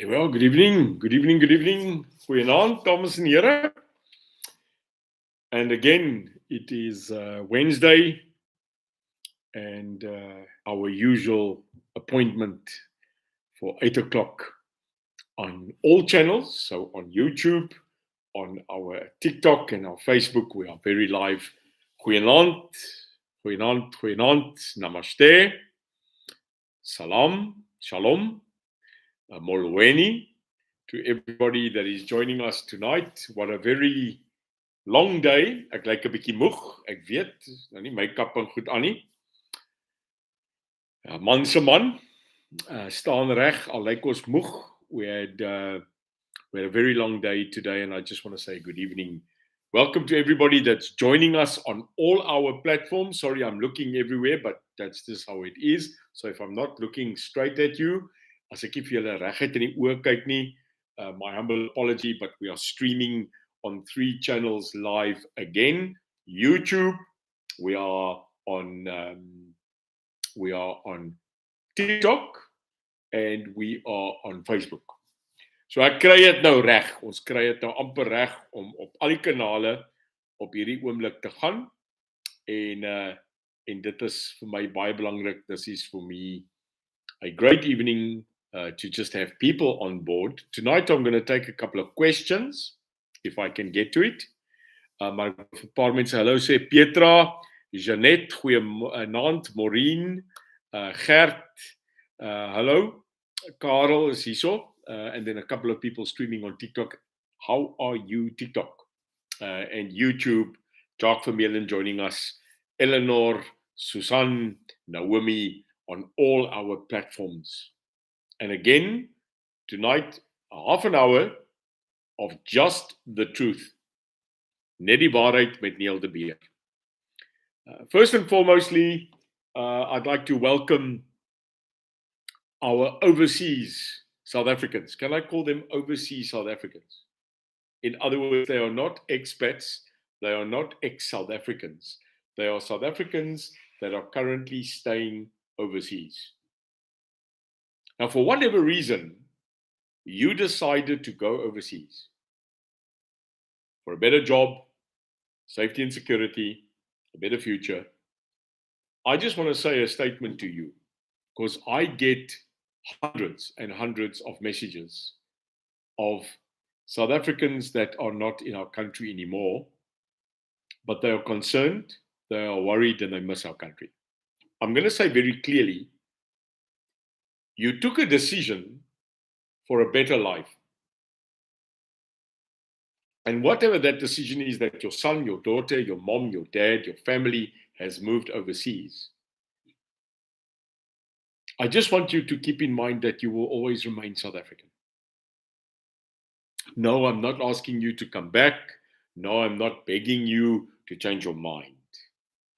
Well, good evening, good evening, good evening. Goeienaand, dames en heren. And again, it is Wednesday and our usual appointment for 8 o'clock on all channels. So on YouTube, on our TikTok and our Facebook, we are very live. Goeienaand, goeienaand, goeienaand, namaste, salam, shalom, molweni. To everybody that is joining us tonight. What a very long day. Ek lyk 'n bietjie moeg. Ek weet, nou nie my kap en goed aan nie. Man se man, staan reg, al lyk ons moeg. We had a very long day today and I just want to say good evening. Welcome to everybody that's joining us on all our platforms. Sorry, I'm looking everywhere, but that's just how it is. So if I'm not looking straight at you, as ek nie vir julle reguit in die oë kyk nie, my humble apology, but we are streaming on 3 channels live again. YouTube, we are on TikTok, and we are on Facebook. So ek kry dit nou reg. Ons kry dit nou amper reg om op al die kanale op hierdie oomblik te gaan. En dit is vir my baie belangrik. This is for me a great evening to just have people on board. Tonight I'm going to take a couple of questions, if I can get to it. Maar vir 'n paar mense hallo sê, Petra, Jeanette, goeienaand, Maureen, Gert, hallo, Karel is hierso, and then a couple of people streaming on TikTok. How are you, TikTok? And YouTube, Jacques Vermeulen joining us, Eleanor, Susan, Naomi, on all our platforms. And again, tonight, half an hour of just the truth. Net die waarheid met Neil de Beer. First and foremostly, I'd like to welcome our overseas South Africans. Can I call them overseas South Africans? In other words, they are not expats, they are not ex-South Africans. They are South Africans that are currently staying overseas. Now, for whatever reason, you decided to go overseas for a better job, safety and security, a better future. I just want to say a statement to you, because I get hundreds and hundreds of messages of South Africans that are not in our country anymore, but they are concerned, they are worried, and they miss our country. I'm going to say very clearly, you took a decision for a better life. And whatever that decision is, that your son, your daughter, your mom, your dad, your family has moved overseas, I just want you to keep in mind that you will always remain South African. No, I'm not asking you to come back. No, I'm not begging you to change your mind.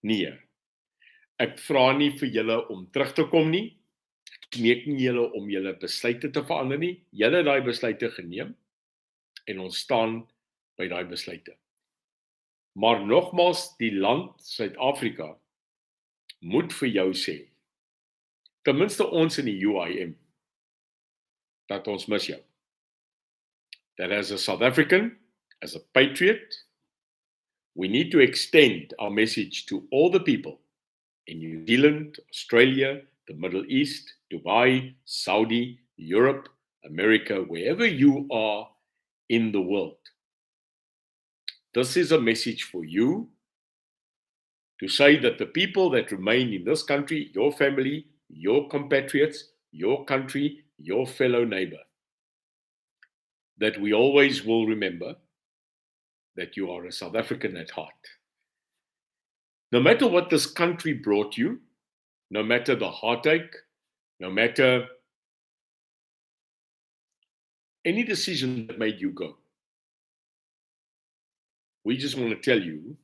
Nee. Ek vra nie vir julle om terug te kom nie. Ek smeek nie julle om julle besluite te verander nie. Julle het daai besluite geneem en ons staan by daai besluite. Maar nogmaals, die land Suid-Afrika moet vir jou sê, ten minste ons in die UIM, dat ons mis jou. That as a South African, as a patriot, we need to extend our message to all the people in New Zealand, Australia, the Middle East, Dubai, Saudi, Europe, America, wherever you are in the world. This is a message for you to say that the people that remain in this country, your family, your compatriots, your country, your fellow neighbor, that we always will remember that you are a South African at heart. No matter what this country brought you, no matter the heartache, no matter any decision that made you go, we just want to tell you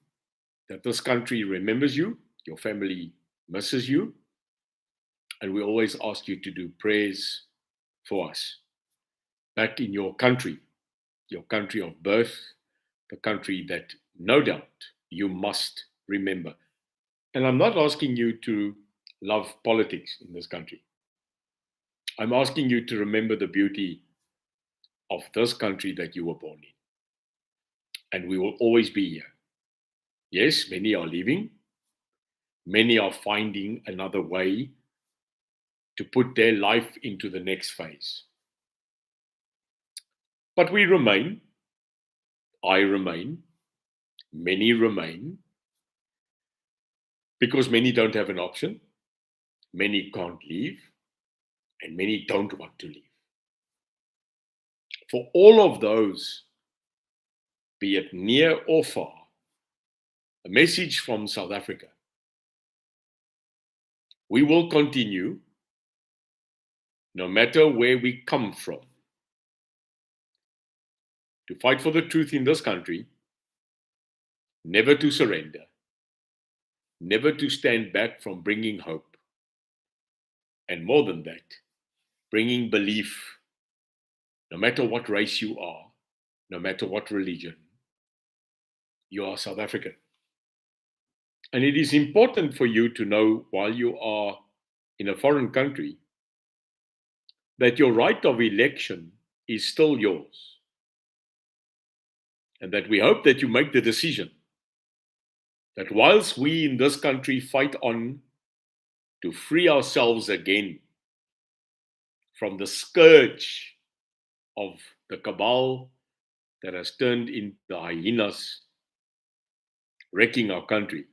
that this country remembers you, your family misses you, and we always ask you to do prayers for us. Back in your country of birth, the country that no doubt you must remember. And I'm not asking you to love politics in this country. I'm asking you to remember the beauty of this country that you were born in. And we will always be here. Yes, many are leaving. Many are finding another way to put their life into the next phase. But we remain, I remain, many remain, because many don't have an option, many can't leave, and many don't want to leave. For all of those, be it near or far, a message from South Africa. We will continue, no matter where we come from, to fight for the truth in this country, never to surrender, never to stand back from bringing hope, and more than that, bringing belief, no matter what race you are, no matter what religion, you are South African. And it is important for you to know, while you are in a foreign country, that your right of election is still yours. And that we hope that you make the decision that whilst we in this country fight on to free ourselves again from the scourge of the cabal that has turned into the hyenas wrecking our country,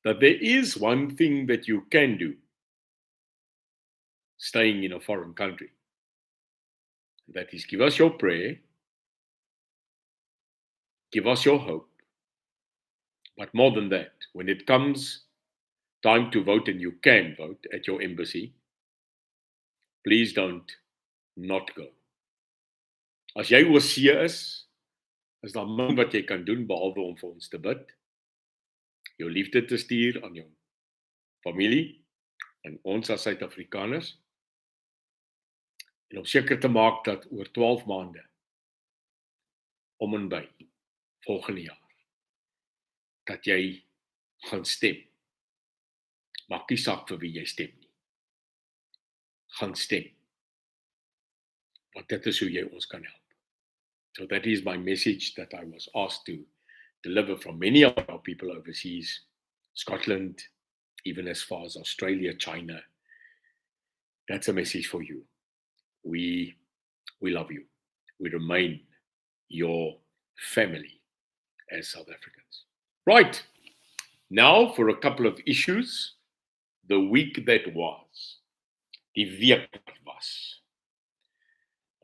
that there is one thing that you can do staying in a foreign country. That is, give us your prayer, give us your hope. But more than that, when it comes time to vote, and you can vote at your embassy, please don't not go. As jy oorsee is daar min wat jy kan doen behalwe om vir ons te bid, jou liefde te stuur aan jou familie en ons as Suid-Afrikaners, en om seker te maak dat oor 12 maande om en by volgende jaar dat jy gaan stem. Maak nie saak vir wie jy stem nie. Gaan stem. Want dit is hoe jy ons kan help. So that is my message that I was asked to deliver from many of our people overseas, Scotland, even as far as Australia, China. That's a message for you. We love you. We remain your family as South Africans. Right. Now for a couple of issues. The week that was. Die week wat was.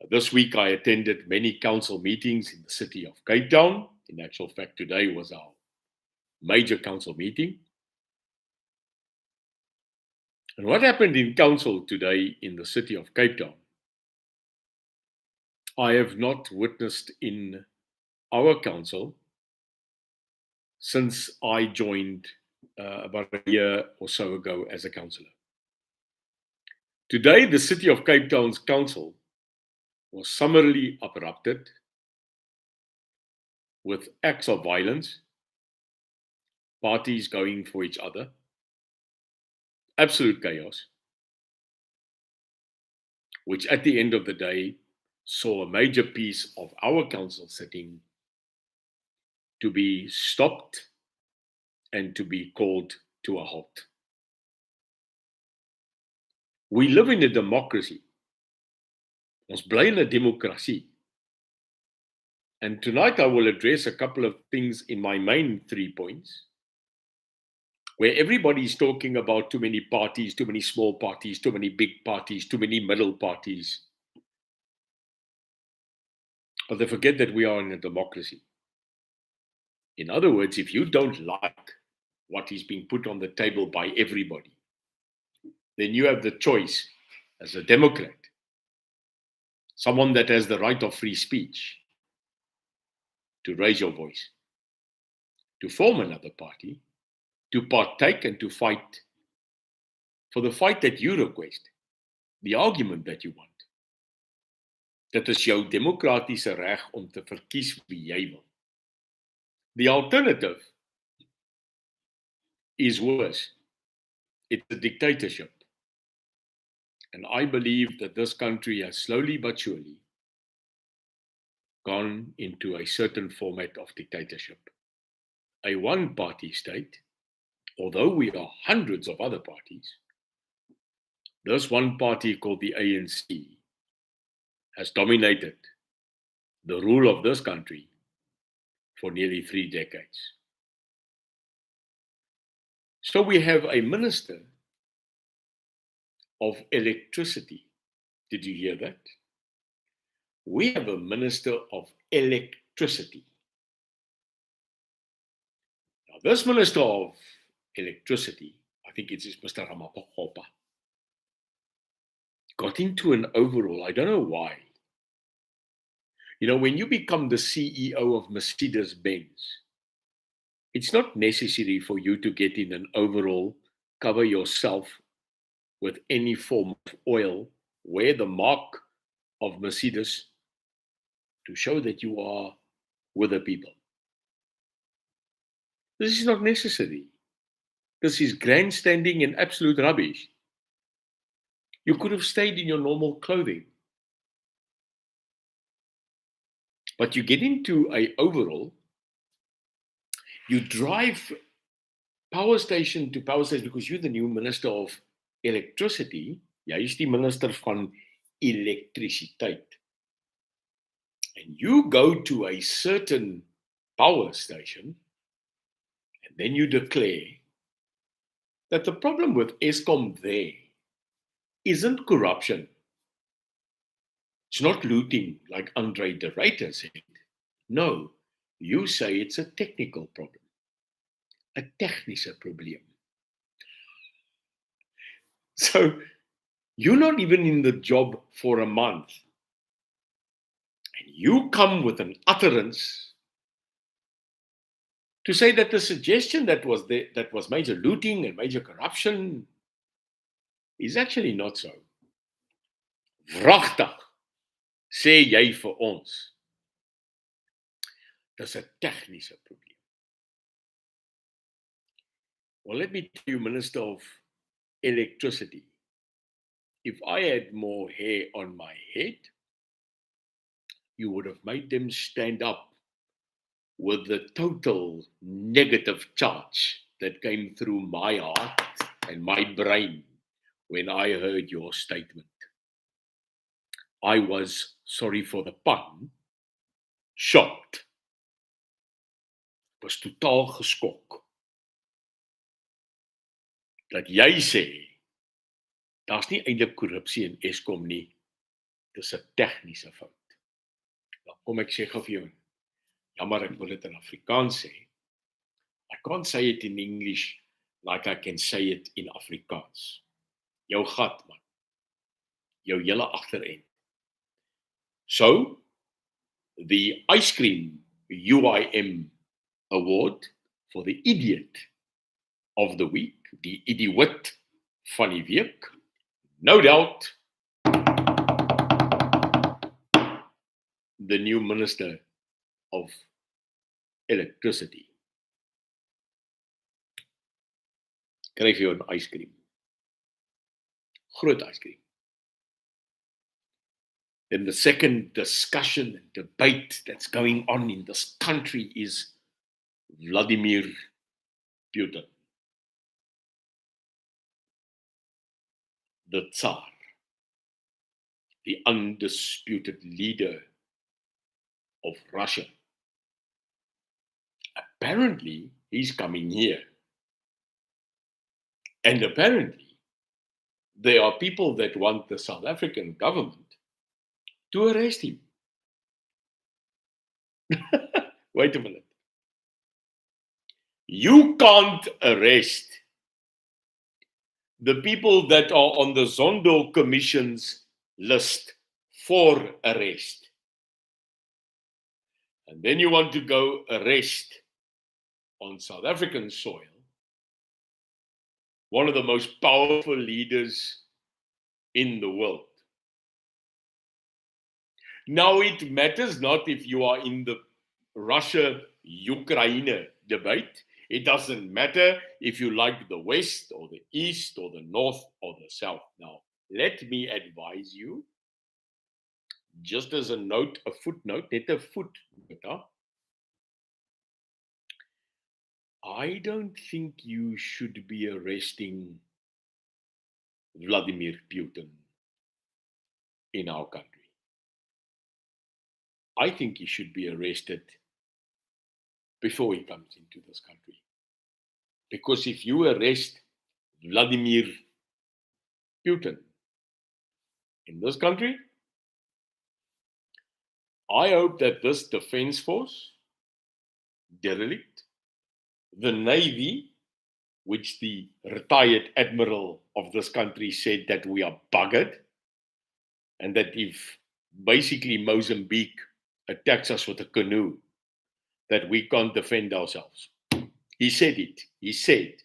This week I attended many council meetings in the city of Cape Town. In actual fact, today was our major council meeting. And what happened in council today in the city of Cape Town, I have not witnessed in our council since I joined about a year or so ago as a councillor. Today, the city of Cape Town's council was summarily uprupted with acts of violence, parties going for each other, absolute chaos, which at the end of the day saw a major piece of our council sitting to be stopped and to be called to a halt. We live in a democracy. Ons bly in 'n demokrasie. And tonight I will address a couple of things in my main 3 points, where everybody is talking about too many parties, too many small parties, too many big parties, too many middle parties. But they forget that we are in a democracy. In other words, if you don't like what is being put on the table by everybody, then you have the choice as a Democrat, someone that has the right of free speech, to raise your voice, to form another party, to partake and to fight for the fight that you request, the argument that you want. Dit is jou demokratiese reg om te verkies wie jy wil. The alternative is worse. It's a dictatorship. And I believe that this country has slowly but surely gone into a certain format of dictatorship. A one-party state, although we are hundreds of other parties, this one party called the ANC has dominated the rule of this country for nearly 3 decades. So we have a minister of electricity. Did you hear that? We have a minister of electricity. Now, this minister of electricity, I think it's Mr. Ramaphosa, got into an overall, I don't know why. You know, when you become the CEO of Mercedes-Benz, it's not necessary for you to get in an overall, cover yourself with any form of oil, wear the mark of Mercedes to show that you are with the people. This is not necessary. This is grandstanding and absolute rubbish. You could have stayed in your normal clothing. But you get into an overall, you drive power station to power station because you're the new minister of electricity. Jy is die minister van elektrisiteit. And you go to a certain power station and then you declare that the problem with Eskom there isn't corruption. It's not looting like Andre de Ruyter said. No, you say it's a technical problem. A technische probleem. So you're not even in the job for a month. And you come with an utterance to say that the suggestion that was major looting and major corruption is actually not so. Wragtig, sê jy vir ons. Dis 'n tegniese probleem. Well, let me tell you, Minister of Electricity, if I had more hair on my head, you would have made them stand up with the total negative charge that came through my heart and my brain when I heard your statement. I was, sorry for the pun, shocked. Was totaal geskok. Dat jy sê, daar's nie eintlik korrupsie in Eskom nie, dis 'n tegniese fout. Dan kom ek sê gou vir jou, jammer ek wil dit in Afrikaans sê. I can't say it in English like I can say it in Afrikaans. Jou gat man, jou hele agterend. So, the ice cream UIM award for the idiot of the week, die idiot van die week, no doubt the new minister of electricity. Kry vir jou 'n ice cream. Groot ice cream. Then the second discussion and debate that's going on in this country is Vladimir Putin, the Tsar, the undisputed leader of Russia. Apparently, he's coming here. And apparently, there are people that want the South African government to arrest him. Wait a minute. You can't arrest the people that are on the Zondo Commission's list for arrest. And then you want to go arrest on South African soil one of the most powerful leaders in the world. Now, it matters not if you are in the Russia-Ukraine debate. It doesn't matter if you like the West or the East or the North or the South. Now, let me advise you just as a note, a footnote, net 'n footnote, I don't think you should be arresting Vladimir Putin in our country. I think he should be arrested before he comes into this country. Because if you arrest Vladimir Putin in this country, I hope that this defense force, derelict, the Navy, which the retired admiral of this country said that we are buggered, and that if basically Mozambique attacks us with a canoe, that we can't defend ourselves. He said it. He said,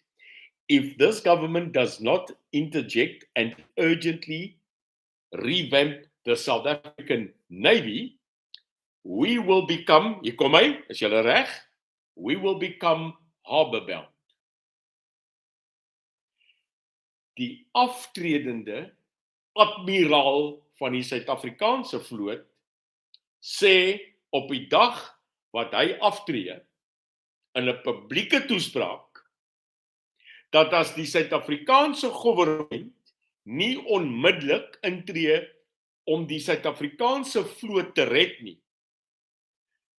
if this government does not interject and urgently revamp the South African Navy, we will become, hier kom hy, is julle reg? We will become harborbound. Die aftredende admiraal van die Suid-Afrikaanse vloot sê op die dag wat hy aftree in 'n publieke toespraak dat as die Suid-Afrikaanse regering nie onmiddellik intree om die Suid-Afrikaanse vloot te red nie,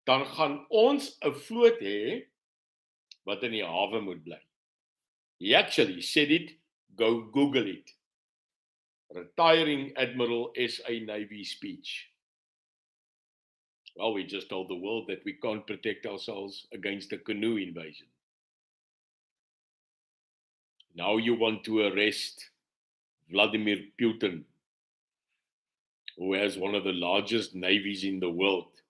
dan gaan ons 'n vloot hê wat in die hawe moet bly. He actually said it, go Google it. Retiring Admiral SA Navy speech. Well, we just told the world that we can't protect ourselves against a canoe invasion. Now you want to arrest Vladimir Putin, who has one of the largest navies in the world,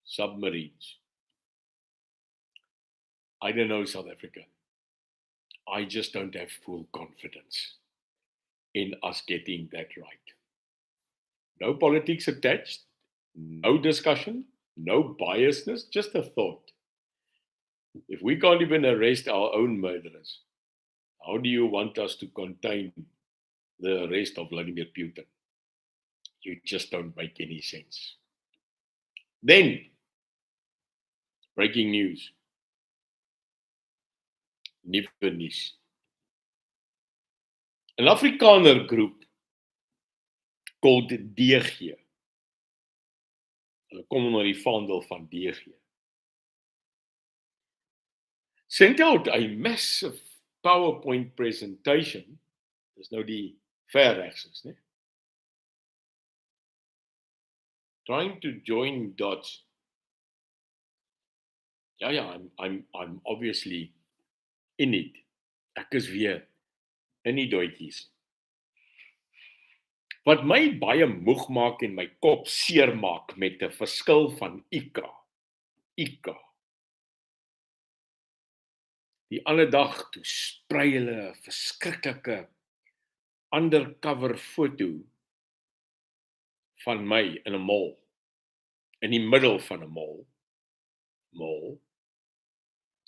submarines. I don't know, South Africa. I just don't have full confidence in us getting that right. No politics attached, no discussion, no biasness, just a thought. If we can't even arrest our own murderers, how do you want us to contain the arrest of Vladimir Putin? You just don't make any sense. Then, breaking news. Nuwe nuus. An Afrikaner group called DG. Hulle kom onder die vaandel van DG. Sent out a massive PowerPoint presentation. Dis nou die verregses, né? Trying to join dots. Ja, I'm obviously in it. Ek is weer in die doetjies. Wat my baie moeg maak en my kop seer maak met 'n verskil van ICA. Die ander dag toe sprei hulle 'n verskriklike undercover foto van my in 'n mall. In die middel van 'n mall.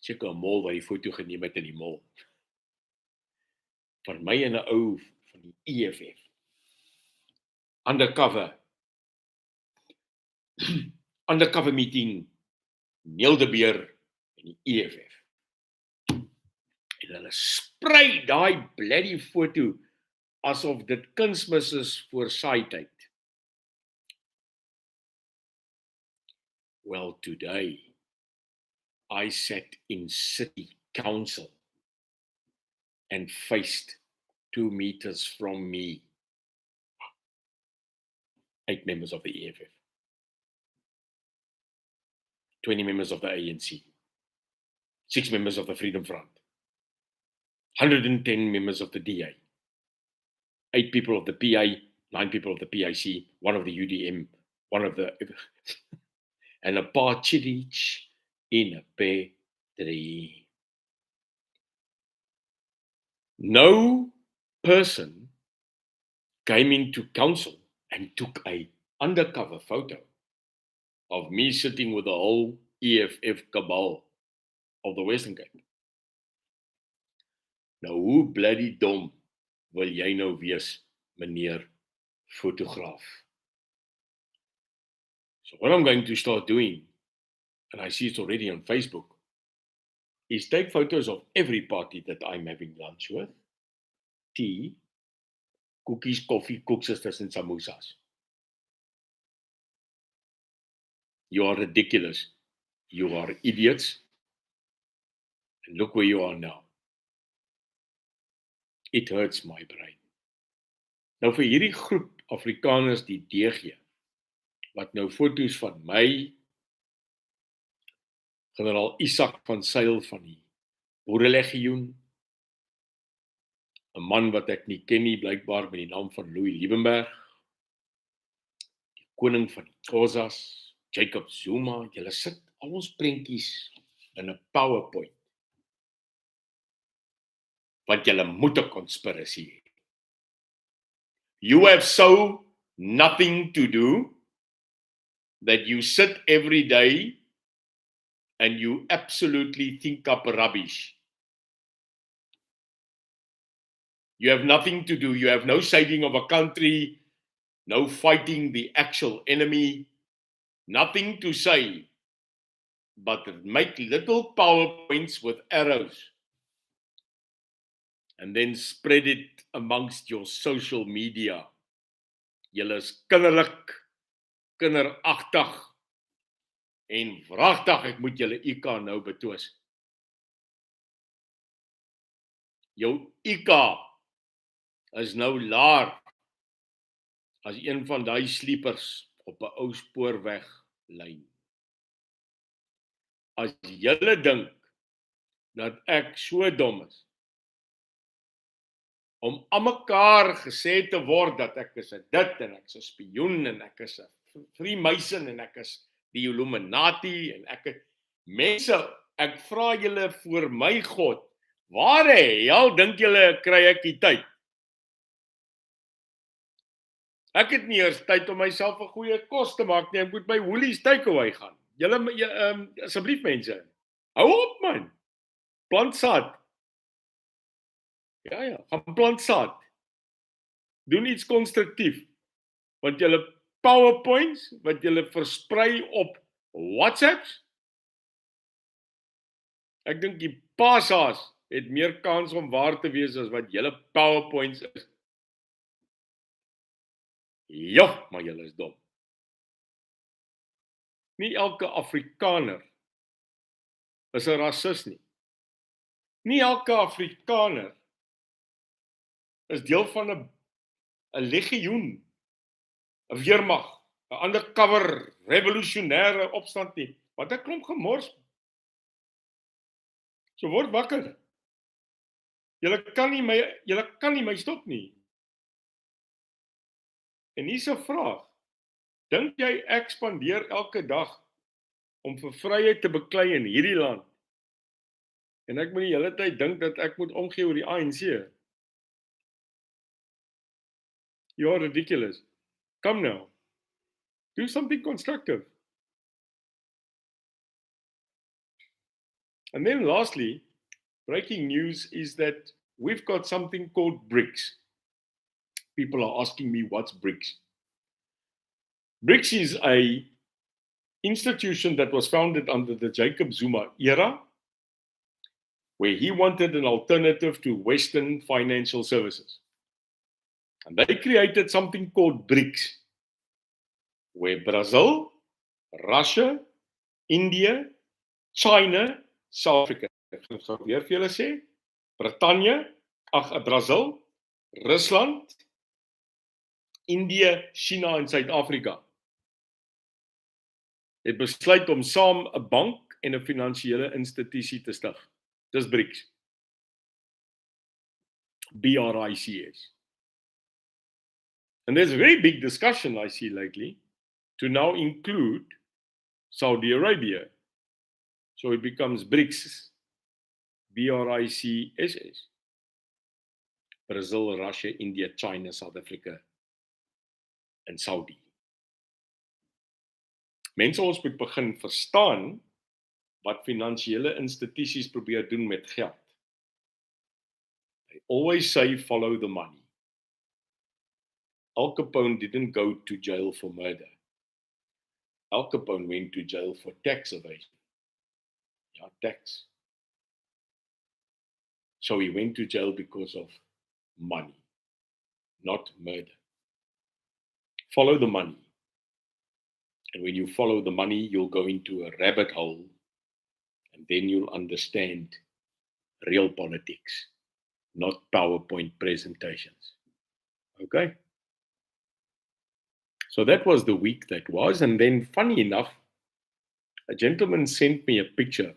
Seker 'n mall waar die foto geneem het in die mall. Van my en 'n ou van die EFF. Undercover meeting, Neil de Beer en die EFF. En hulle sprei daai bloody foto asof dit kunsmis is voor saai tyd. Well, today, I sat in city council and faced 2 meters from me 8 members of the EFF, 20 members of the ANC, 6 members of the Freedom Front, 110 members of the DA, 8 people of the PA, 9 people of the PIC, 1 of the UDM, 1 of the... and a partridge in a pear tree. No person came into council and took a undercover photo of me sitting with the whole EFF cabal of the Western Cape. Nou, hoe bloody dom wil jy nou wees, meneer fotograaf? So what I'm going to start doing, and I see it's already on Facebook, is take photos of every party that I'm having lunch with. Tea, cookies, coffee, koeksisters, and samosas. You are ridiculous. You are idiots. And look where you are now. It hurts my brain. Nou vir hierdie groep Afrikaners die DG, wat nou foto's van my, generaal Isak van Sail van die Boerelegioen, 'n man wat ek nie ken nie, blykbaar met die naam van Louis Liebenberg, die koning van die Xhosas, Jacob Zuma, julle sit al ons prentjies in 'n PowerPoint, want julle moet 'n conspiracy hê. You have so nothing to do that you sit every day and you absolutely think up rubbish. You have nothing to do. You have no saving of a country, no fighting the actual enemy, nothing to say, but make little PowerPoints with arrows and then spread it amongst your social media. Julle is kinderlik, kinderagtig en wragtig, ek moet julle IQ nou betwis. Jou IQ is nou laer as een van die sleepers op 'n ou spoorweglyn. As julle dink dat ek so dom is om aan mekaar gesê te word dat ek is 'n dit en ek is 'n spioen en ek is 'n Freemason en ek is die Illuminati en ek mense, ek vra julle voor my God, waar hel dink julle kry ek die tyd? Ek het nie eers tyd om myself 'n goeie kos te maak nie, ek moet by Woolies takeaway gaan. Julle asseblief mense, hou op man. Plant saad. Ja, gaan plant saad. Doen iets konstruktief. Want julle PowerPoints wat julle versprei op WhatsApps, ek dink die PASA's het meer kans om waar te wees as wat julle PowerPoints is. Ja, maar julle is dom. Nie elke Afrikaner is 'n rasis nie. Nie elke Afrikaner is deel van 'n legioen, 'n weermag, 'n undercover revolusionêre opstand nie. Wat 'n klomp gemors. So word wakker. Julle kan nie my stop nie. En hier's 'n vraag. Dink jy ek spandeer elke dag om vir vryheid te beklei in hierdie land? En ek moet die hele tyd dink dat ek moet omgee oor die ANC. You're ridiculous. Come now. Do something constructive. And then lastly, breaking news is that we've got something called BRICS. People are asking me, what's BRICS? BRICS is an institution that was founded under the Jacob Zuma era, where he wanted an alternative to Western financial services. And they created something called BRICS, where Brazil, Russia, India, China, South Africa, ek gaan weer vir julle sê, Brazil, Rusland, India, China en Suid-Afrika het besluit om saam 'n bank en 'n finansiële institusie te stig. Dis BRICS. BRICS. And there's a very big discussion I see lately to now include Saudi Arabia. So it becomes BRICS, BRICS. Brazil, Russia, India, China, South Africa en Saudi. Mense, ons moet begin verstaan wat finansiële institusies probeer doen met geld. They always say follow the money. Al Capone didn't go to jail for murder. Al Capone went to jail for tax evasion. Yeah, tax. So he went to jail because of money, not murder. Follow the money. And when you follow the money, you'll go into a rabbit hole, and then you'll understand real politics, not PowerPoint presentations. Okay? So that was the week that was. And then, funny enough, a gentleman sent me a picture.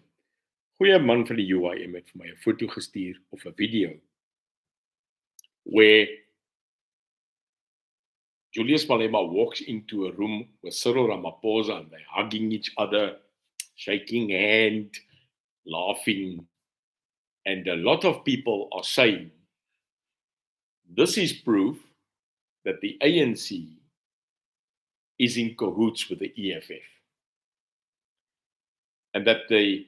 Goeie man van die UIM het vir my 'n foto gestuur of 'n video where Julius Malema walks into a room with Cyril Ramaphosa and they're hugging each other, shaking hand, laughing. And a lot of people are saying this is proof that the ANC is in cahoots with the EFF. And that the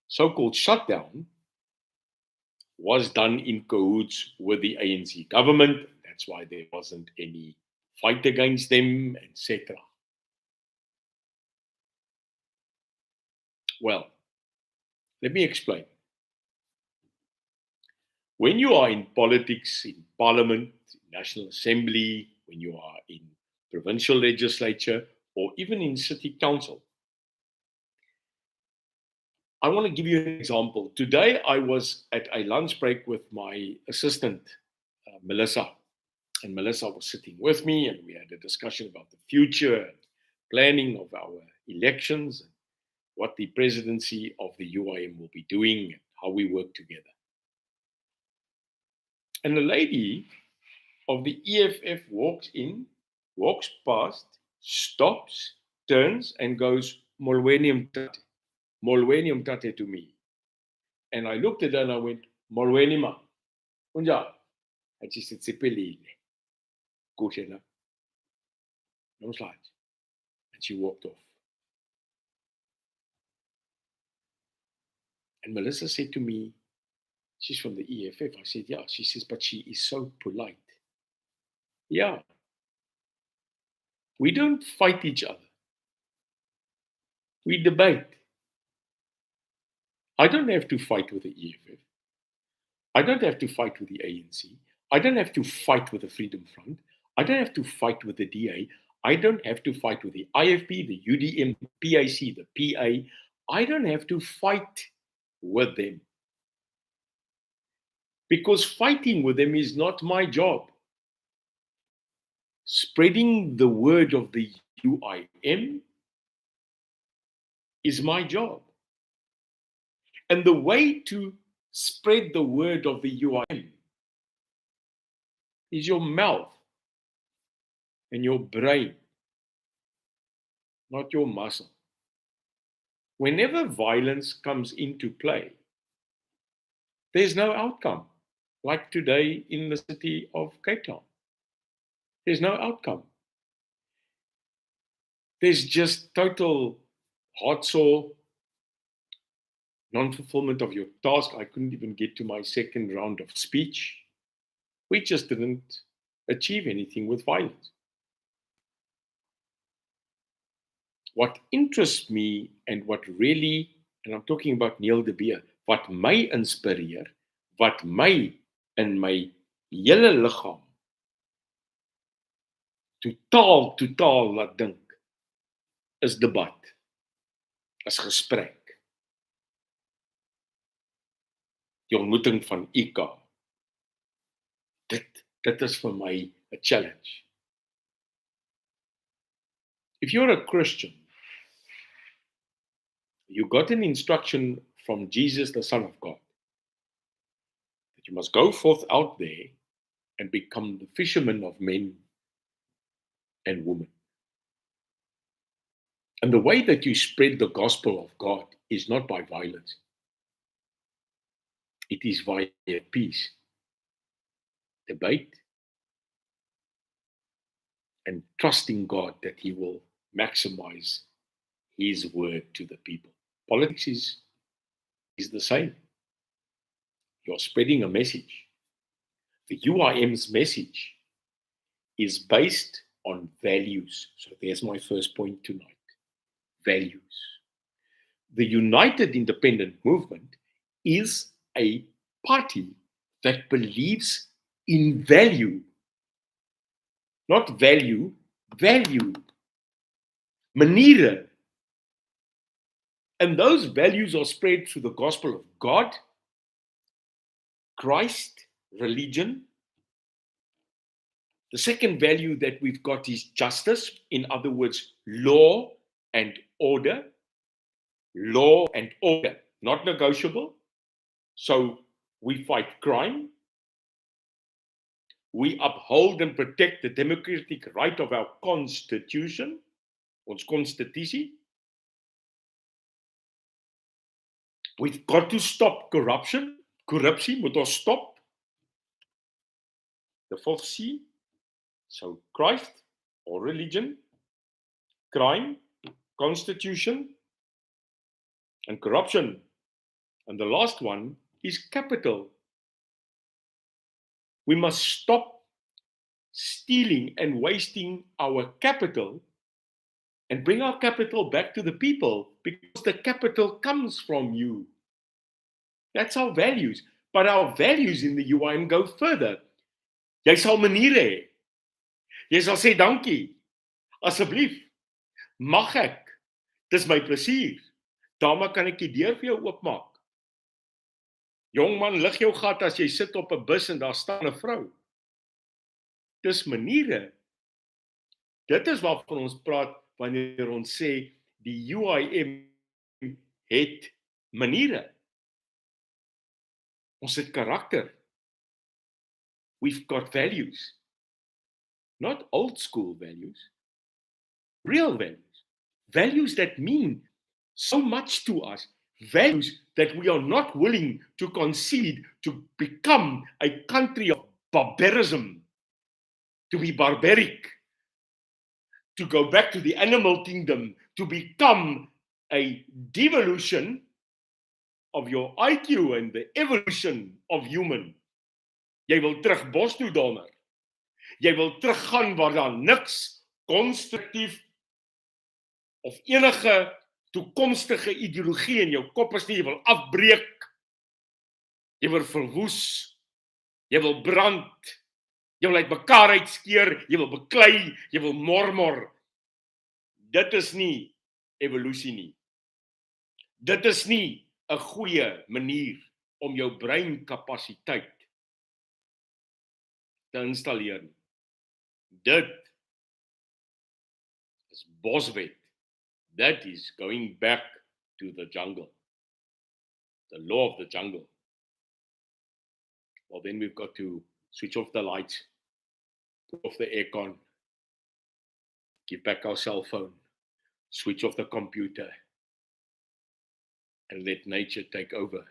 so-called shutdown was done in cahoots with the ANC government. That's why there wasn't any fight against them, etc. Well, let me explain. When you are in politics, in parliament, National Assembly, when you are in provincial legislature, or even in city council, I want to give you an example. Today, I was at a lunch break with my assistant, Melissa. And Melissa was sitting with me, and we had a discussion about the future and planning of our elections, and what the presidency of the UIM will be doing, and how we work together. And a lady of the EFF walks in, walks past, stops, turns, and goes, "Molweni mtate." Molweni mtate to me. And I looked at her and I went, "Molweni ma. Unja." And she said, "Sipelile." Kushena. No slides. And she walked off. And Melissa said to me, she's from the EFF. I said, yeah. She says, but she is so polite. Yeah. We don't fight each other. We debate. I don't have to fight with the EFF. I don't have to fight with the ANC. I don't have to fight with the Freedom Front. I don't have to fight with the DA. I don't have to fight with the IFP, the UDM, the PIC, the PA. I don't have to fight with them. Because fighting with them is not my job. Spreading the word of the UIM is my job. And the way to spread the word of the UIM is your mouth and your brain, not your muscle. Whenever violence comes into play, there's no outcome. Like today in the city of Cape Town. There's no outcome. There's just total heartsore, non-fulfillment of your task. I couldn't even get to my second round of speech. We just didn't achieve anything with violence. What interests me and what really, and I'm talking about Neil de Beer, wat my inspireer, wat my in my hele liggaam totaal laat dink, is debat, is gesprek. Die ontmoeting van IK. Dit is vir my a challenge. If you're a Christian, you got an instruction from Jesus, the Son of God, that you must go forth out there and become the fishermen of men and women. And the way that you spread the gospel of God is not by violence. It is via peace, debate, and trusting God that He will maximize His word to the people. Politics is the same. You're spreading a message. The UIM's message is based on values. So there's my first point tonight. values. The United Independent Movement is a party that believes in value. Not value, value. Maniere. And those values are spread through the gospel of God, Christ, religion. The second value that we've got is justice. In other words, law and order. Law and order, not negotiable. So we fight crime. We uphold and protect the democratic right of our constitution, ons constitusie. We've got to stop corruption. Korrupsie moet ons stop. The fourth C, so Christ or religion, crime, constitution, and corruption. And the last one is capital. We must stop stealing and wasting our capital and bring our capital back to the people, because the capital comes from you. That's our values. But our values in the UIM go further. Jy sal maniere hê. Jy sal sê dankie. Asseblief. Mag ek? Dis my plesier. Dame, kan ek die deur vir jou oopmaak? Jong man, lig jou gat as jy sit op 'n bus en daar staan 'n vrou. Dis maniere. Dit is waarvan ons praat wanneer ons sê die UIM het maniere. Ons het karakter. We've got values. Not old school values. Real values. Values that mean so much to us. Values that we are not willing to concede to become a country of barbarism. To be barbaric. To go back to the animal kingdom. To become a devolution of your IQ and the evolution of human. Jy wil terug bos toe donder. Jy wil teruggaan waar daar niks konstruktief of enige toekomstige ideologie in jou kop is nie. Jy wil afbreek. Jy wil verwoes. Jy wil brand. Jy wil uit mekaar uitskeer. Jy wil beklei. Jy wil mormor. Dit is nie evolusie nie. Dit is nie 'n goeie manier om jou breinkapasiteit te installeer nie. Dit is boswet. That is going back to the jungle. The law of the jungle. Well, then we've got to switch off the lights, put off the aircon, give back our cell phone, switch off the computer, and let nature take over.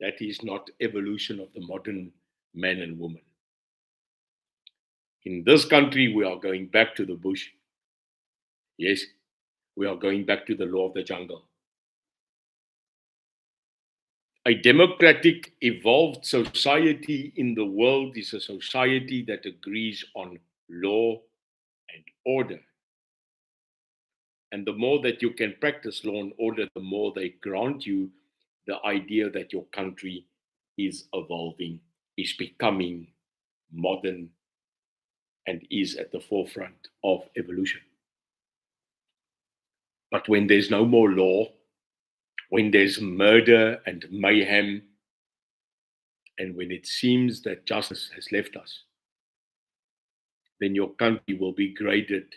That is not evolution of the modern man and woman. In this country, we are going back to the bush. Yes, we are going back to the law of the jungle. A democratic, evolved society in the world is a society that agrees on law and order. And the more that you can practice law and order, the more they grant you the idea that your country is evolving, is becoming modern, and is at the forefront of evolution. But when there's no more law, when there's murder and mayhem, and when it seems that justice has left us, then your country will be graded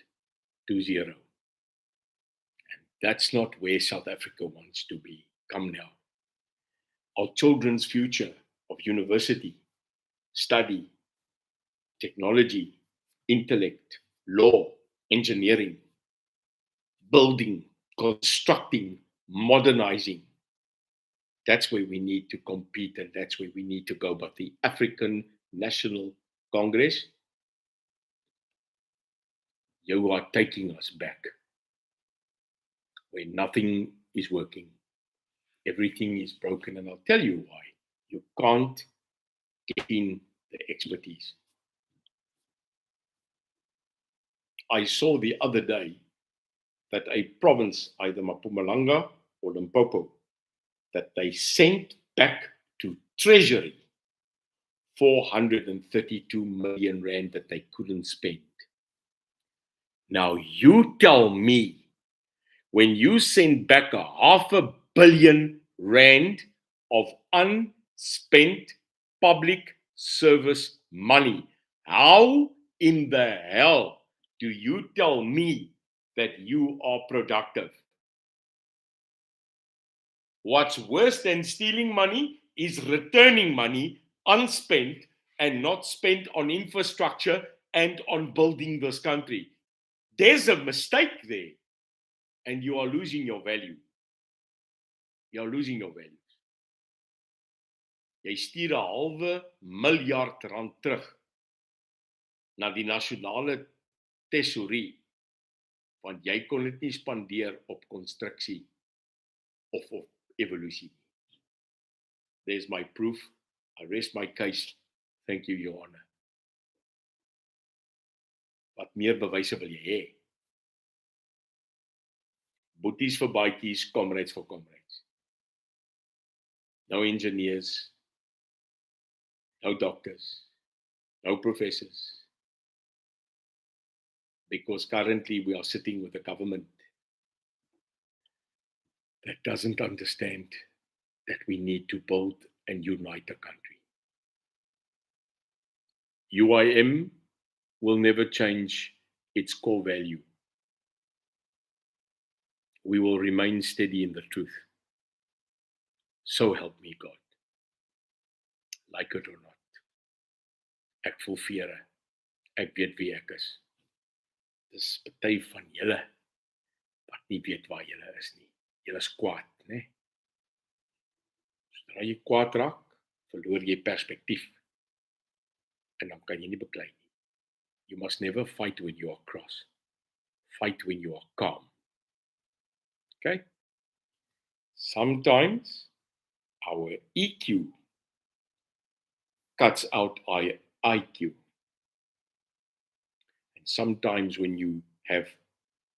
to zero. And that's not where South Africa wants to be. Come now. Our children's future of university, study, technology, intellect, law, engineering, building, constructing, modernizing. That's where we need to compete, and that's where we need to go. But the African National Congress, you are taking us back where nothing is working. Everything is broken, and I'll tell you why. You can't get in the expertise. I saw the other day that a province, either Mpumalanga or Limpopo, that they sent back to Treasury 432 million rand that they couldn't spend. Now you tell me, when you send back a R500 million of unspent public service money, how in the hell do you tell me that you are productive? What's worse than stealing money is returning money unspent and not spent on infrastructure and on building this country. There's a mistake there, and you are losing your value. You are losing your value. Jy stuur 0,5 miljard rand terug na die nasionale tesourie, want jy kon dit nie spandeer op konstruksie of op evolusie. There's my proof. I rest my case. Thank you, Your Honor. Wat meer bewyse wil jy hê? Boeties vir baadjies, comrades vir comrades. No engineers, no doctors, no professors. Because currently we are sitting with a government that doesn't understand that we need to build and unite the country. UIM will never change its core value. We will remain steady in the truth. So help me God. Like it or not. Ek voel vere. Ek weet wie ek is. Dis party van julle wat nie weet waar julle is nie. Julle is kwaad, né? Sodra jy kwaad raak, verloor jy perspektief. En dan kan jy nie beklei nie. You must never fight when you are cross. Fight when you are calm. Okay? Sometimes our EQ cuts out our IQ. And sometimes when you have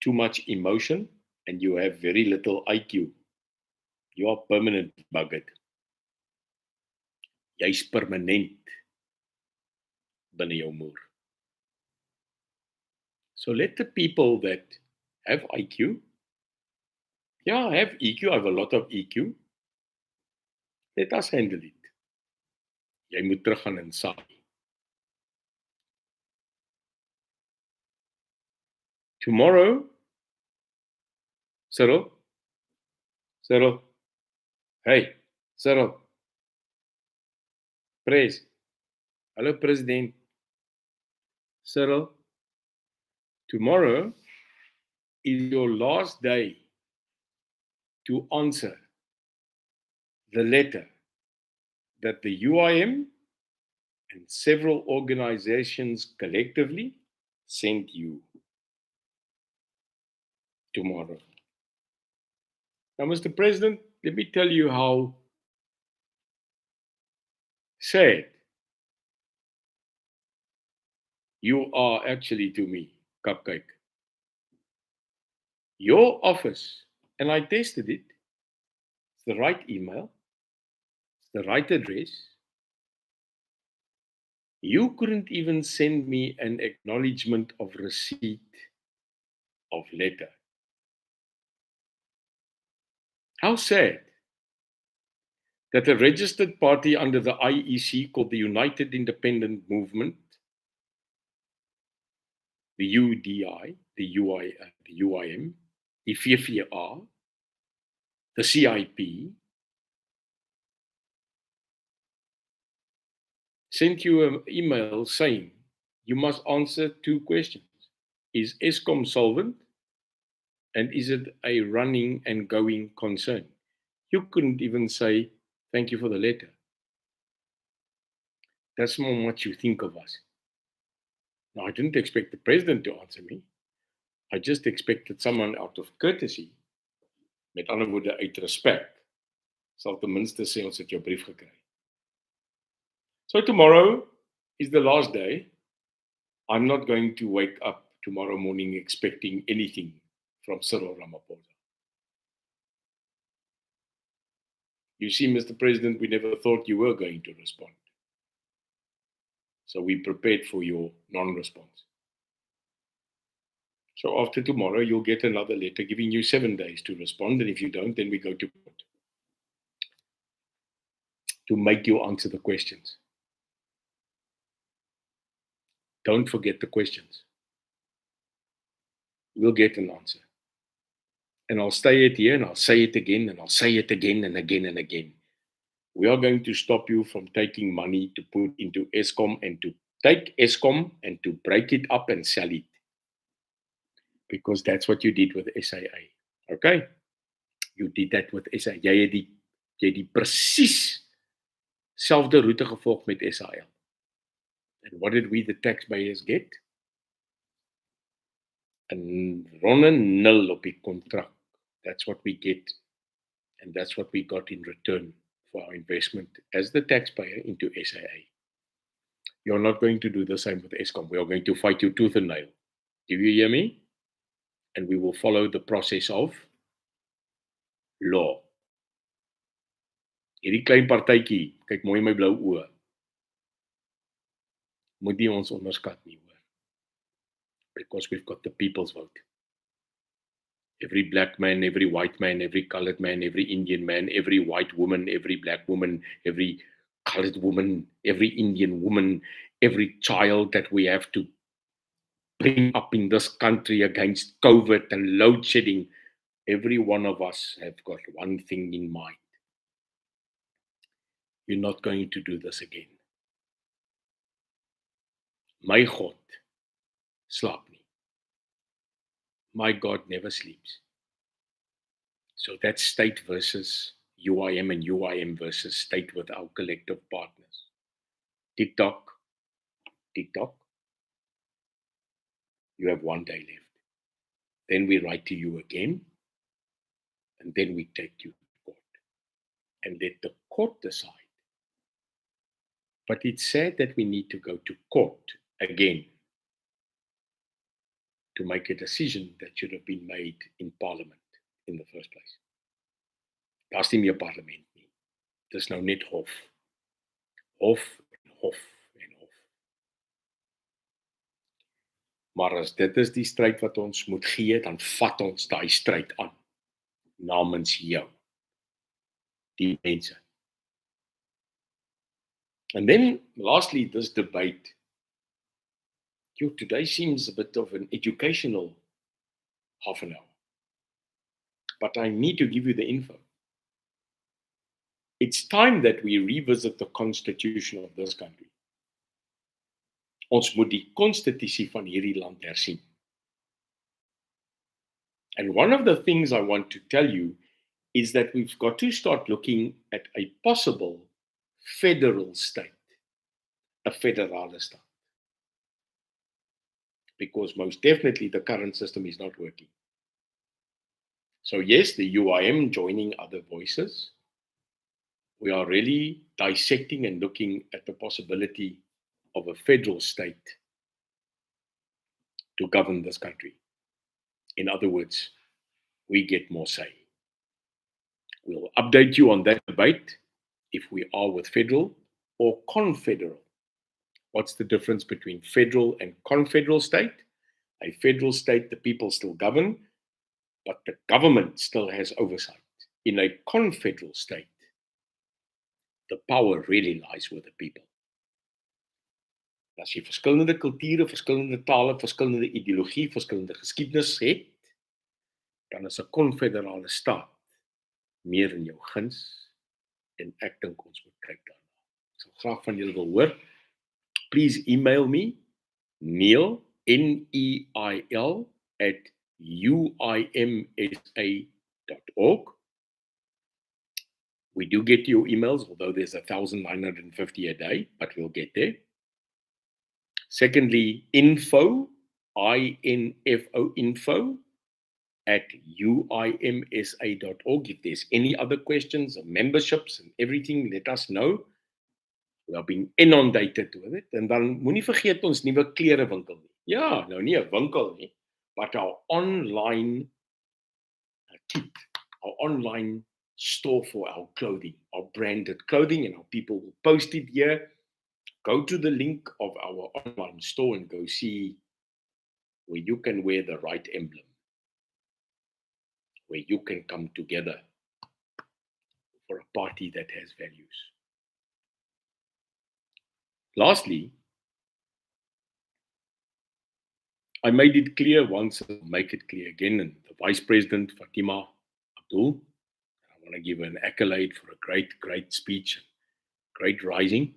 too much emotion and you have very little IQ, you are permanent buggered. Jy's permanent binne jou moer. So let the people that have IQ, I have EQ, I have a lot of EQ. Let us handle it. Jy moet teruggaan en saai. Tomorrow, Cyril, hey, Cyril, praise. Hello, President. Cyril, tomorrow is your last day to answer the letter that the UIM and several organizations collectively sent you tomorrow. Now, Mr. President, let me tell you how sad you are actually to me, Cupcake. Your office, and I tested it, it's the right email, it's the right address. You couldn't even send me an acknowledgement of receipt of letter. How sad that a registered party under the IEC called the United Independent Movement, the UDI, the UIM, the VVR, the CIP, sent you an email saying you must answer two questions. Is Eskom solvent? And is it a running and going concern? You couldn't even say, thank you for the letter. That's how much you think of us. Now, I didn't expect the president to answer me. I just expected someone out of courtesy, met ander woorde uit respect, sal ten minste sê ons het jou brief gekry. So tomorrow is the last day. I'm not going to wake up tomorrow morning expecting anything from Cyril Ramaphosa. You see, Mr. President, we never thought you were going to respond. So we prepared for your non-response. So after tomorrow, you'll get another letter giving you 7 days to respond. And if you don't, then we go to court to make you answer the questions. Don't forget the questions. We'll get an answer. And I'll say it here and I'll say it again and I'll say it again and again and again. We are going to stop you from taking money to put into Eskom and to take Eskom and to break it up and sell it. Because that's what you did with SAA. Okay? You did that with SAA. Jy het die presies selfde route gevolg met SAL. And what did we, the taxpayers, get? Een ronde nul op die kontrak. That's what we get. And that's what we got in return for our investment as the taxpayer into SAA. You're not going to do the same with Eskom. We are going to fight you tooth and nail. Do you hear me? And we will follow the process of law. Hierdie klein partytjie, kyk mooi in my blou oë. Moet nie ons onderskat nie, hoor. Because we've got the people's vote. Every black man, every white man, every colored man, every Indian man, every white woman, every black woman, every colored woman, every Indian woman, every child that we have to bring up in this country against COVID and load shedding, every one of us have got one thing in mind. You're not going to do this again. My God slaap nie. My God never sleeps. So that's state versus UIM and UIM versus state with our collective partners. TikTok. You have 1 day left. Then we write to you again, and then we take you to court and let the court decide. But it's sad that we need to go to court again to make a decision that should have been made in Parliament in the first place. Daar's nie meer parlement nie. Dis nou net hof. Hof en hof en hof. Maar as dit is die stryd wat ons moet gee, dan vat ons daai stryd aan namens jou, die mense. And then, lastly, this debate. Today seems a bit of an educational half an hour. But I need to give you the info. It's time that we revisit the constitution of this country. Ons moet die konstitusie van hierdie land hersien. And one of the things I want to tell you is that we've got to start looking at a possible federal state, a federale state. Because most definitely the current system is not working. So yes, the UIM joining other voices. We are really dissecting and looking at the possibility of a federal state to govern this country. In other words, we get more say. We'll update you on that debate if we are with federal or confederal. What's the difference between federal and confederal state? A federal state, the people still govern, but the government still has oversight. In a confederal state, the power really lies with the people. As jy verskillende kulture, verskillende tale, verskillende ideologie, verskillende geskiedenis het, dan is 'n konfederale staat meer in jou guns en ek dink ons moet kyk daarna. Ek sal graag van julle wil hoor. Please email me, Neil, Neil, at uimsa.org. We do get your emails, although there's 1,950 a day, but we'll get there. Secondly, info, info, at uimsa.org. If there's any other questions or memberships and everything, let us know. We are being inundated with it. En dan moenie vergeet ons nuwe klerewinkel nie. Ja, nou nie 'n winkel nie, but our online kit, our online store for our clothing, our branded clothing, and our people will post it here. Go to the link of our online store and go see where you can wear the right emblem, where you can come together for a party that has values. Lastly, I made it clear once, I'll make it clear again, and the Vice President, Fatima Abdul, I want to give her an accolade for a great speech, great rising.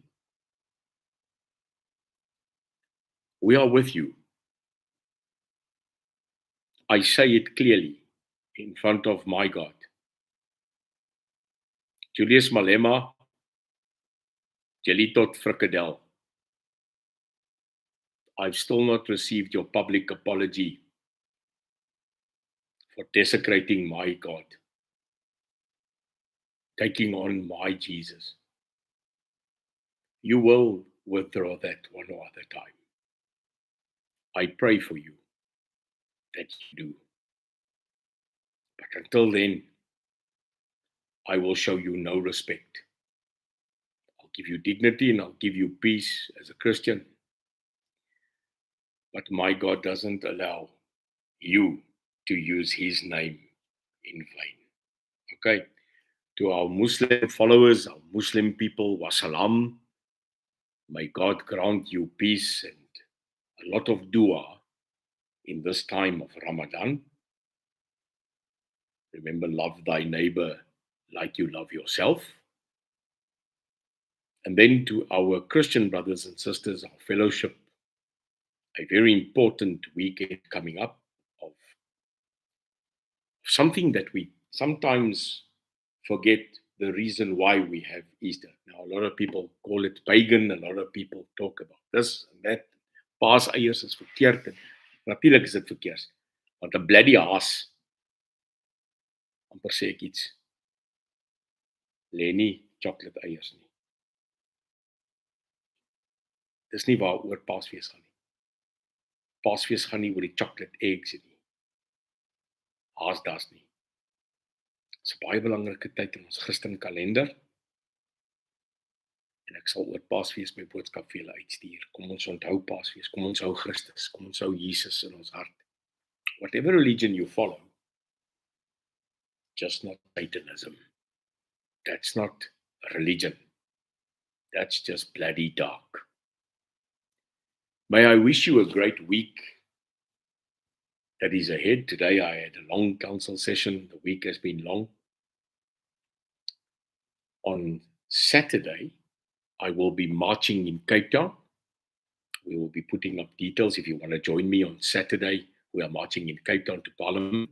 We are with you. I say it clearly in front of my God. Julius Malema, Jelitot Frikadel, I've still not received your public apology for desecrating my God, taking on my Jesus. You will withdraw that one or other time. I pray for you that you do. But until then, I will show you no respect. I'll give you dignity and I'll give you peace as a Christian. But my God doesn't allow you to use his name in vain. Okay? To our Muslim followers, our Muslim people, wassalam. May God grant you peace and a lot of dua in this time of Ramadan. Remember, love thy neighbor like you love yourself. And then to our Christian brothers and sisters, our fellowship, a very important weekend coming up of something that we sometimes forget the reason why we have Easter. Now, a lot of people call it pagan, a lot of people talk about this and that. Paaseiers is verkeerd. Natuurlijk is dit verkeerd. Want 'n bloody haas, amper sê ek iets, lê nie chocolate eiers nie. Dis nie waaroor Paasfees gaan nie. Paasfees gaan nie oor die chocolate eggs nie. Haasdas nie. Dis 'n baie belangrike tyd in ons Christen kalender. En ek sal oor Paasfees my boodskap vir julle uitstuur. Kom ons onthou Paasfees, kom ons hou Christus, kom ons hou Jesus in ons hart. Whatever religion you follow, just not Satanism. That's not a religion. That's just bloody dark. May I wish you a great week that is ahead. Today I had a long council session. The week has been long. On Saturday, I will be marching in Cape Town. We will be putting up details. If you want to join me on Saturday, we are marching in Cape Town to Parliament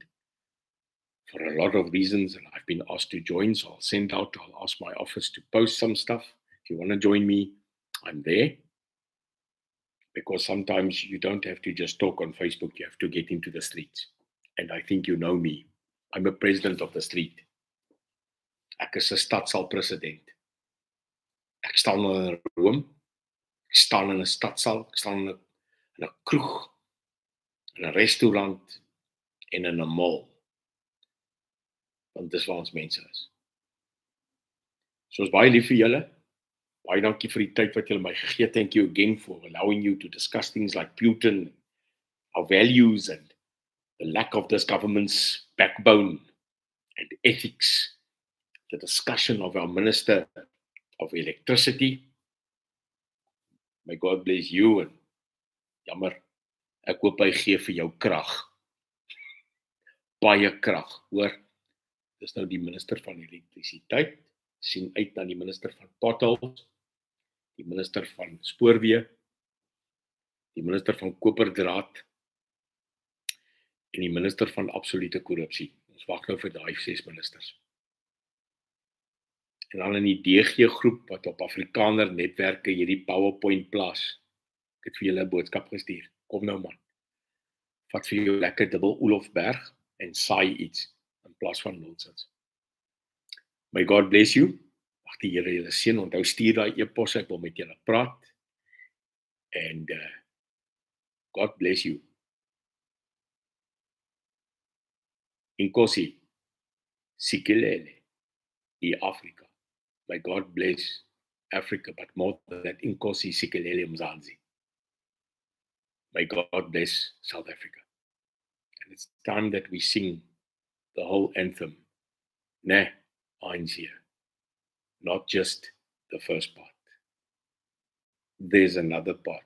for a lot of reasons, and I've been asked to join, so I'll ask my office to post some stuff. If you want to join me, I'm there. Because sometimes you don't have to just talk on Facebook, you have to get into the streets. And I think you know me. I'm a president of the street. Ek is 'n stadsaal president. Ek staan in 'n room, ek staan in 'n stadsaal, ek staan in 'n kroeg, in 'n restaurant en in 'n mall. Want dis waar ons mense is. So is baie lief vir julle. Baie dankie vir die tyd wat julle my gegee het. Thank you again for allowing you to discuss things like Putin, our values, and the lack of this government's backbone and ethics. The discussion of our Minister of Electricity. May God bless you, and jammer, ek hoop hy gee vir jou krag. Baie krag, hoor. Dis nou die Minister van Elektrisiteit, sien uit na die Minister van Potholes, die Minister van Spoorweë, die Minister van Koperdraad en die Minister van Absolute Korrupsie. Ons wag nou vir daai 6 ministers. En dan in die DG groep wat op Afrikaner netwerke hierdie PowerPoint plaas. Ek het vir julle 'n boodskap gestuur. Kom nou man. Vat vir jou lekker dubbel Olofberg en saai iets in plaas van nonsens. May God bless you. Mag die Here julle seën. Onthou stuur daai e-pos, ek wil met julle praat. And God bless you. Inkosi. Sikelele, Africa. May God bless Africa, but more than that, Inkosi Sikelele Mzansi. May God bless South Africa. And it's time that we sing the whole anthem. Ne, ANC, not just the first part. There's another part,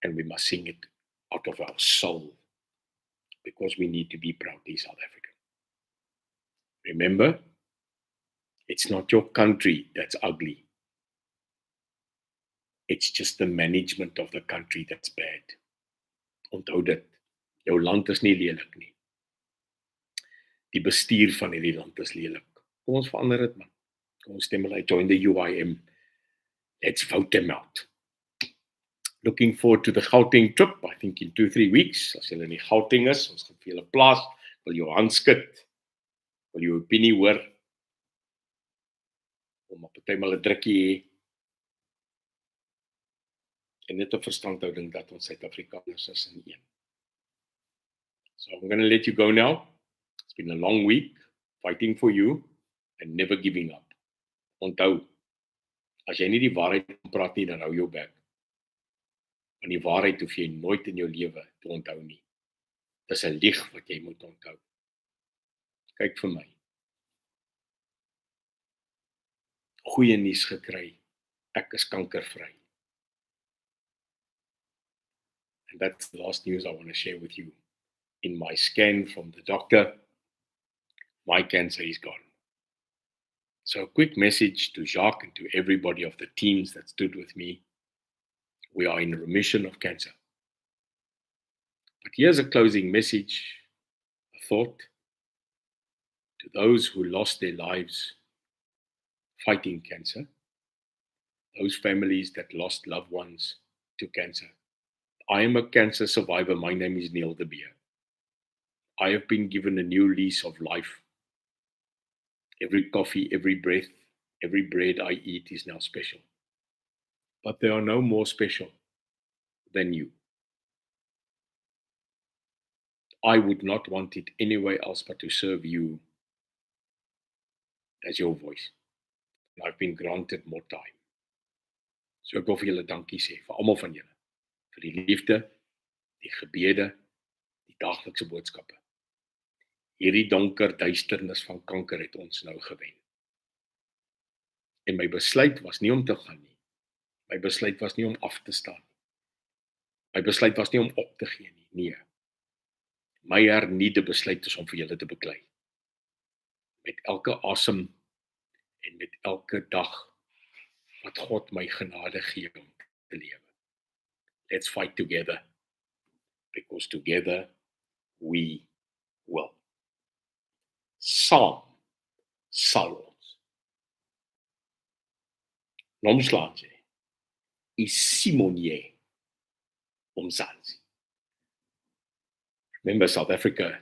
and we must sing it out of our soul, because we need to be proudly South African. Remember, it's not your country that's ugly. It's just the management of the country that's bad. Onthou dit, jou land is nie lelik nie. Die bestuur van hierdie land is lelik. Kom ons verander dit, man. Kom ons stem uit, join the UIM. Let's vote them out. Looking forward to the Gauteng trip, I think in 2-3 weeks. As julle in die Gauteng is, ons gaan vir julle plaas, wil jou hand skud, wil jou opinie hoor, om op partymal 'n drukkie hê, en net 'n verstandhouding dat ons Suid-Afrikaners is in een. So I'm going to let you go now. It's been a long week, fighting for you, and never giving up. Onthou, as jy nie die waarheid praat nie, dan hou jou bek. Want die waarheid hoef jy nooit in jou lewe te onthou nie. Dis 'n lieg wat jy moet onthou. Kyk vir my. Goeie nuus gekry. Ek is kankervry. And that's the last news I want to share with you. In my scan from the doctor, my cancer is gone. So a quick message to Jacques and to everybody of the teams that stood with me. We are in remission of cancer. But here's a closing message, a thought to those who lost their lives fighting cancer, those families that lost loved ones to cancer. I am a cancer survivor. My name is Neil de Beer. I have been given a new lease of life. Every coffee, every breath, every bread I eat is now special. But there are no more special than you. I would not want it anywhere else but to serve you as your voice. And I've been granted more time. So ek wil vir julle dankie sê, vir almal van julle, vir die liefde, die gebede, die daaglikse boodskappe. Hierdie donker duisternis van kanker het ons nou gewen. En my besluit was nie om te gaan nie. My besluit was nie om af te staan nie. My besluit was nie om op te gee nie. Nee. My hernieude besluit is om vir julle te beklei. Met elke asem en met elke dag wat God my genade gee om te lewe. Let's fight together, because together we will. Saam sal ons. Nomslanje, isimonye umzansi. Remember, South Africa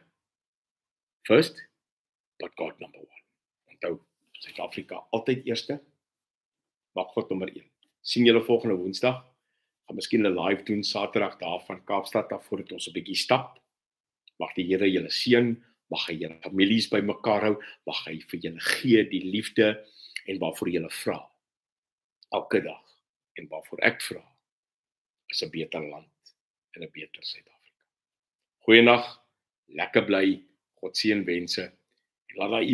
first, but God number one. Onthou, Suid-Afrika altyd eerste, maar God nommer 1. Sien julle volgende Woensdag. Gaan miskien 'n live doen Saterdag daar van Kaapstad af voordat ons 'n bietjie stap. Mag die Here julle seën, mag hy julle families bymekaar hou, mag hy vir julle gee die liefde en waarvoor julle vra. Elke dag en waarvoor ek vra is 'n beter land en 'n beter Suid-Afrika. Goeienaand, lekker bly, God seën wense en laat daai